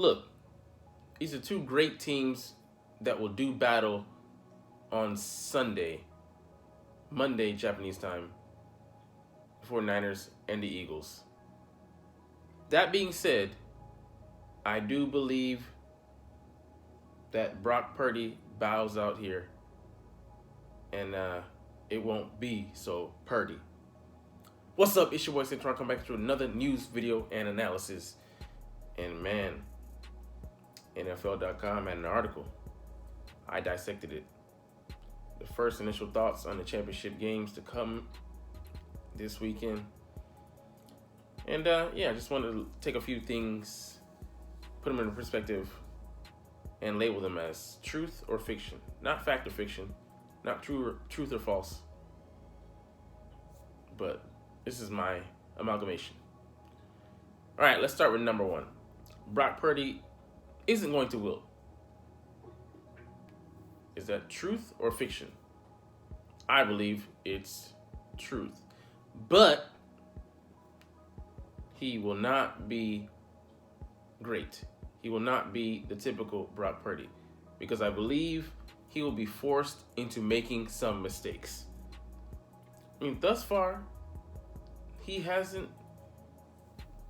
Look, these are two great teams that will do battle on Sunday, Monday, Japanese time, for Niners and the Eagles. That being said, I do believe that Brock Purdy bows out here, and it won't be so Purdy. What's up? It's your boy Cintron. Come back to another news video and analysis. And man, NFL.com had an article. I dissected it. The first initial thoughts on the championship games to come this weekend. And I just wanted to take a few things, put them in perspective, and label them as truth or fiction. Not fact or fiction, not truth or false. But this is my amalgamation. All right, let's start with number one. Brock Purdy isn't going to wilt. Is that truth or fiction? I believe it's truth. But he will not be great. He will not be the typical Brock Purdy, because I believe he will be forced into making some mistakes. I mean, thus far, he hasn't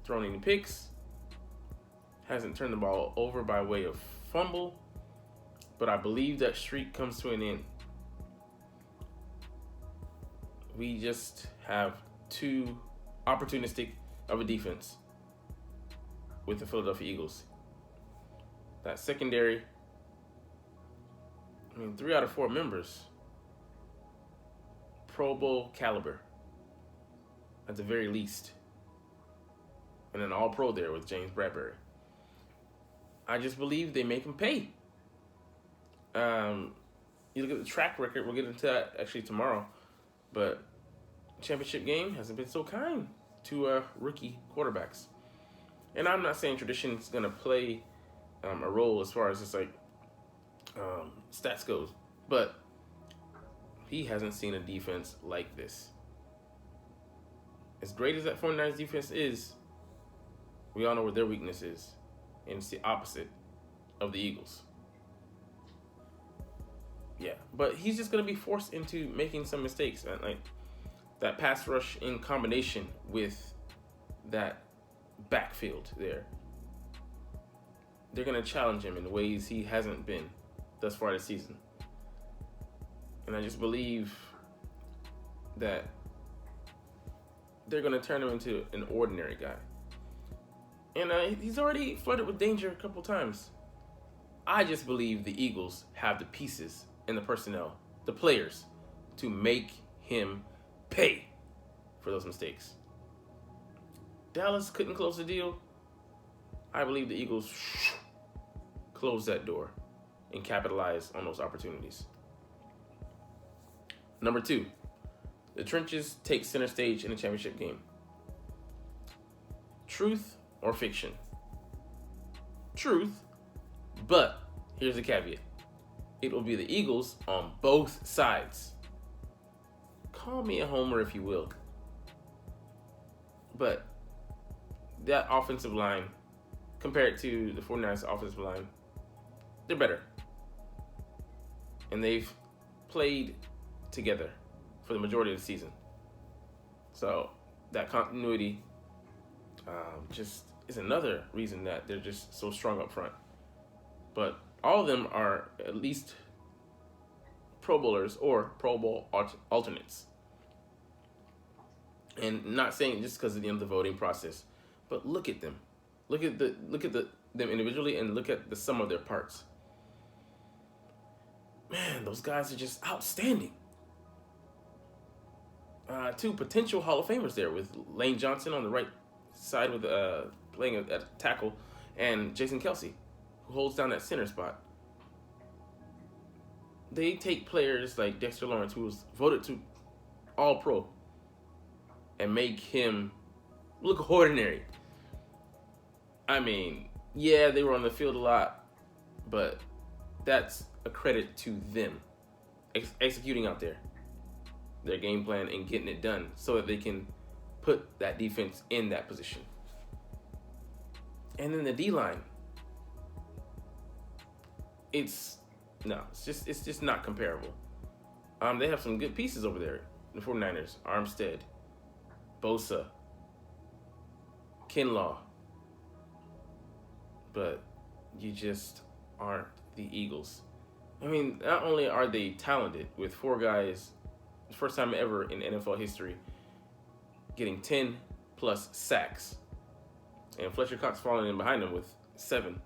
thrown any picks, hasn't turned the ball over by way of fumble, but I believe that streak comes to an end. We just have too opportunistic of a defense with the Philadelphia Eagles. That secondary, 3 out of 4 members, Pro Bowl caliber at the very least. And an all-pro there with James Bradbury. I just believe they make him pay. You look at the track record, we'll get into that actually tomorrow, but championship game hasn't been so kind to rookie quarterbacks. And I'm not saying tradition's going to play a role as far as just like stats goes, but he hasn't seen a defense like this. As great as that 49ers defense is, we all know where their weakness is, and it's the opposite of the Eagles. Yeah, but he's just going to be forced into making some mistakes. And like that pass rush in combination with that backfield there, they're going to challenge him in ways he hasn't been thus far this season. And I just believe that they're going to turn him into an ordinary guy. And he's already flirted with danger a couple times. I just believe the Eagles have the pieces and the personnel, the players, to make him pay for those mistakes. Dallas couldn't close the deal. I believe the Eagles close that door and capitalize on those opportunities. Number 2, the trenches take center stage in the championship game. Truth or fiction? Truth, but here's the caveat. It will be the Eagles on both sides. Call me a homer if you will. But that offensive line, compared to the 49ers offensive line, they're better. And they've played together for the majority of the season. So that continuity just is another reason that they're just so strong up front. But all of them are at least Pro Bowlers or Pro Bowl alternates. And not saying just because of the end of the voting process, but look at them. Look at them individually and look at the sum of their parts. Man, those guys are just outstanding. 2 potential Hall of Famers there, with Lane Johnson on the right side with playing at tackle, and Jason Kelce, who holds down that center spot. They take players like Dexter Lawrence, who was voted to All-Pro, and make him look ordinary. I mean, yeah, they were on the field a lot, but that's a credit to them executing out there their game plan and getting it done so that they can put that defense in that position. And then the D-line. it's no, it's just not comparable. They have some good pieces over there. The 49ers, Armstead, Bosa, Kinlaw, but you just aren't the Eagles. I mean, not only are they talented with 4 guys, first time ever in NFL history, getting 10 plus sacks, and Fletcher Cox falling in behind them with 7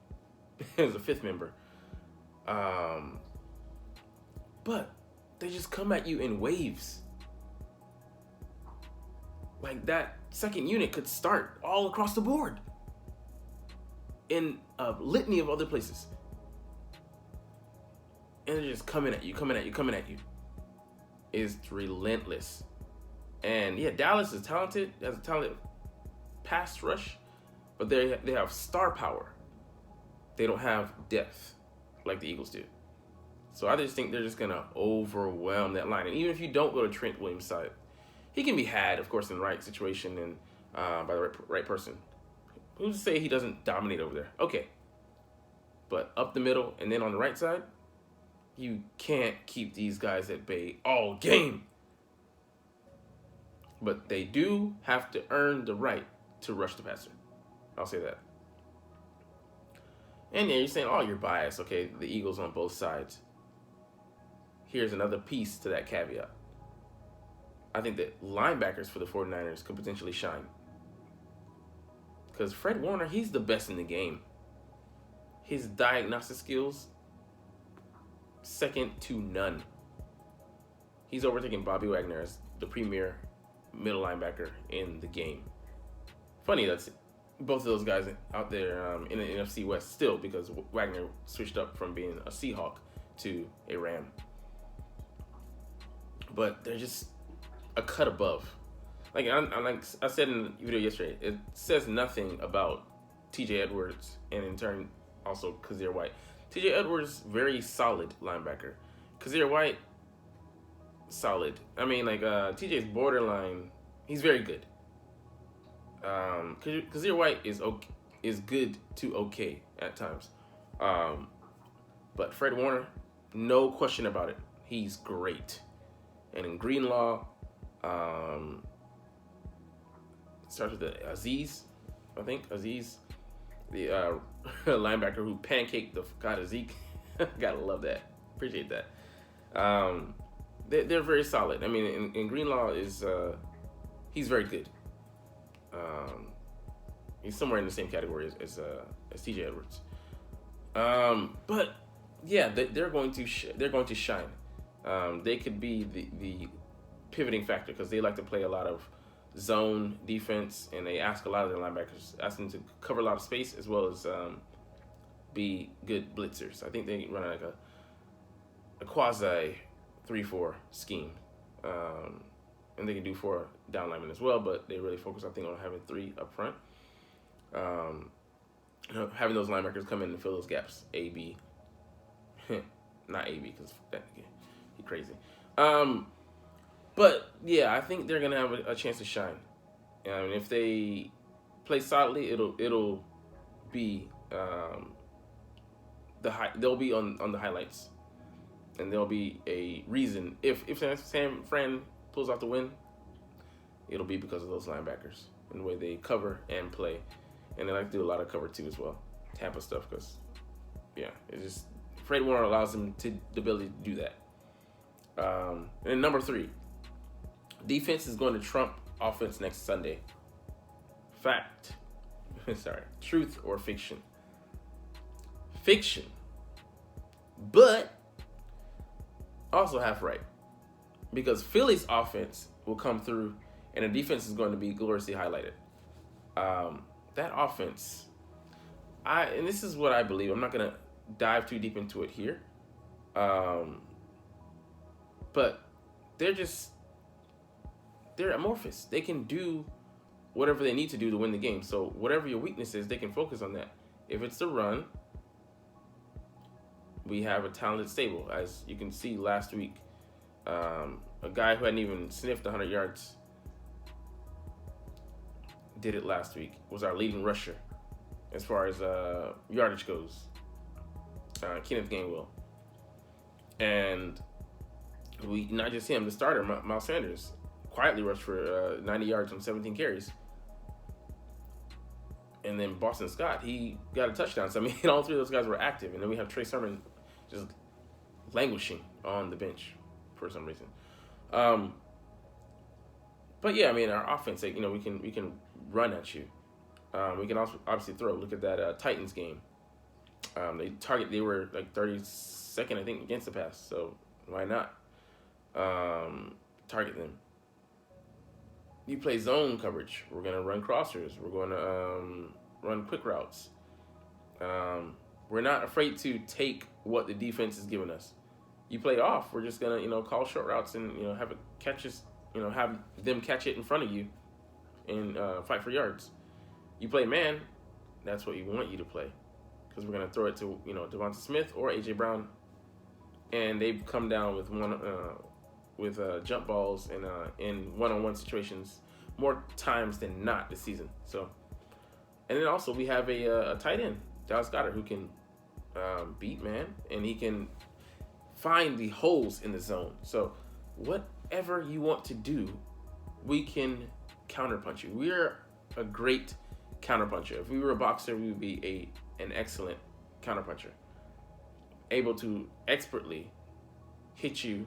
as a 5th member. But they just come at you in waves. Like, that second unit could start all across the board in a litany of other places. And they're just coming at you. It's relentless. And yeah, Dallas is talented, has a talented pass rush, but they have star power. They don't have depth like the Eagles do. So I just think they're just gonna overwhelm that line. And even if you don't go to Trent Williams' side, he can be had, of course, in the right situation and by the right person. Who's to say he doesn't dominate over there? Okay. But up the middle and then on the right side, you can't keep these guys at bay all game. But they do have to earn the right to rush the passer. I'll say that. And yeah, you're saying, oh, you're biased. Okay, the Eagles on both sides. Here's another piece to that caveat. I think that linebackers for the 49ers could potentially shine. Because Fred Warner, he's the best in the game. His diagnostic skills, second to none. He's overtaking Bobby Wagner as the premier middle linebacker in the game. Funny, that's both of those guys out there in the NFC West still, because Wagner switched up from being a Seahawk to a Ram. But they're just a cut above. Like I said in the video yesterday, it says nothing about T.J. Edwards and in turn also Kazir White. T.J. Edwards, very solid linebacker. Kazir White, solid. I mean, like T.J.'s borderline. He's very good. Kazir White is good to okay at times. But Fred Warner, no question about it. He's great. And in Greenlaw, starts with the Aziz, I think. Aziz, the linebacker who pancaked the God of Zeke. Gotta love that. Appreciate that. They're very solid. I mean, in Greenlaw is he's very good. He's somewhere in the same category as T.J. Edwards. But yeah, they're going to shine. They could be the pivoting factor because they like to play a lot of zone defense, and they ask a lot of their linebackers, ask them to cover a lot of space as well as be good blitzers. I think they run like a quasi 3-4 scheme, and they can do 4 down linemen as well, but they really focus, I think, on having 3 up front. Having those linebackers come in and fill those gaps. A-B. Not A-B, because he's crazy. But yeah, I think they're gonna have a chance to shine. And if they play solidly, it'll be they'll be on the highlights, and there'll be a reason if San Fran pulls out the win, it'll be because of those linebackers and the way they cover and play, and they like to do a lot of cover too as well, Tampa stuff, because yeah, it's just Fred Warner allows them the ability to do that. And number 3. Defense is going to trump offense next Sunday. Fact. Sorry. Truth or fiction? Fiction. But also half right. Because Philly's offense will come through and the defense is going to be gloriously highlighted. That offense, and this is what I believe. I'm not going to dive too deep into it here. But they're amorphous. They can do whatever they need to do to win the game. So whatever your weakness is, they can focus on that. If it's the run, we have a talented stable. As you can see last week, a guy who hadn't even sniffed 100 yards did it last week, was our leading rusher as far as yardage goes. Kenneth Gainwell. And we, not just him, the starter, Miles Sanders, quietly rushed for 90 yards on 17 carries. And then Boston Scott, he got a touchdown. So, I mean, all three of those guys were active. And then we have Trey Sermon just languishing on the bench for some reason. But yeah, I mean, our offense, like, we can run at you. We can also obviously throw. Look at that Titans game. They were like 32nd, I think, against the pass. So why not target them? You play zone coverage. We're gonna run crossers. We're gonna run quick routes. We're not afraid to take what the defense is giving us. You play off. We're just gonna call short routes and have it catches. Have them catch it in front of you and fight for yards. You play man. That's what you want you to play, because we're gonna throw it to Devonta Smith or AJ Brown, and they've come down with jump balls and in one-on-one situations more times than not this season. So, and then also we have a tight end, Dallas Goedert, who can beat man, and he can find the holes in the zone. So whatever you want to do, we can counterpunch you. We're a great counterpuncher. If we were a boxer, we would be an excellent counterpuncher, able to expertly hit you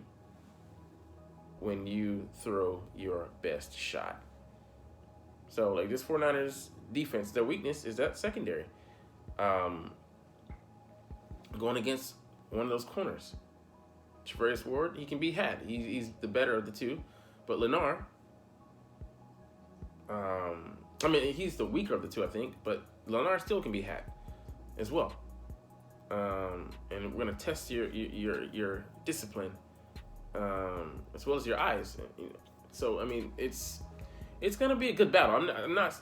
when you throw your best shot. So, like, this 49ers defense, their weakness is that secondary. Going against one of those corners. Travarius Ward, he can be had. He's the better of the two. But Lenar, he's the weaker of the two, I think. But Lenar still can be had as well. And we're going to test your discipline as well as your eyes. So, I mean, it's going to be a good battle. I'm not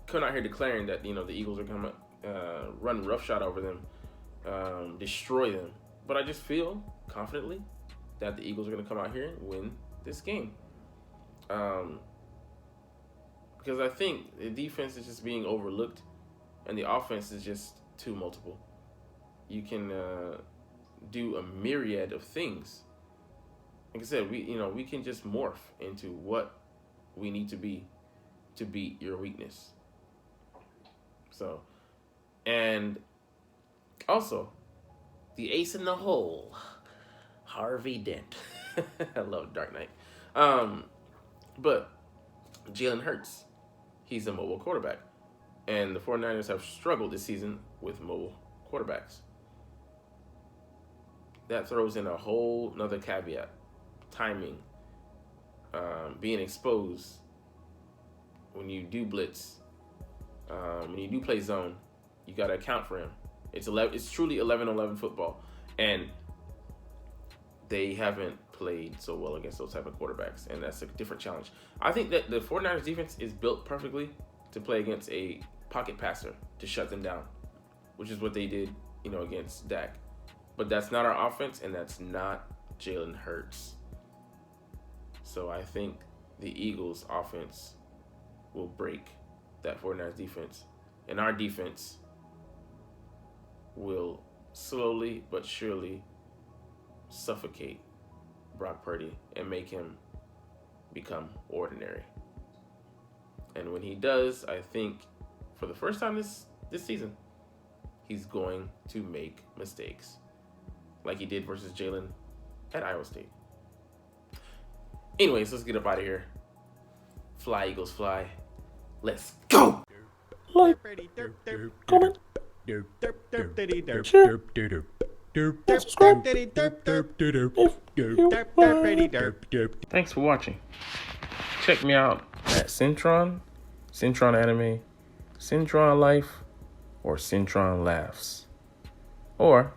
coming out here declaring that, the Eagles are going to run roughshod over them, destroy them. But I just feel confidently that the Eagles are going to come out here and win this game. Because I think the defense is just being overlooked and the offense is just too multiple. You can do a myriad of things. Like I said, we can just morph into what we need to be to beat your weakness. So, and also, the ace in the hole, Harvey Dent. I love Dark Knight. But Jalen Hurts, he's a mobile quarterback. And the 49ers have struggled this season with mobile quarterbacks. That throws in a whole nother caveat. Timing, being exposed when you do blitz, when you do play zone, you got to account for him. It's truly 11-11 football, and they haven't played so well against those type of quarterbacks, and that's a different challenge. I think that the 49ers defense is built perfectly to play against a pocket passer to shut them down, which is what they did, against Dak. But that's not our offense, and that's not Jalen Hurts. So I think the Eagles' offense will break that 49ers defense, and our defense will slowly but surely suffocate Brock Purdy and make him become ordinary. And when he does, I think for the first time this season, he's going to make mistakes like he did versus Jalen at Iowa State. Anyways, let's get up out of here. Fly, Eagles, fly. Let's go! Like, comment, share, subscribe if you Thanks for watching. Check me out at Cintron, Cintron Anime, Cintron Life, or Cintron Laughs, or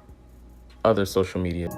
other social media.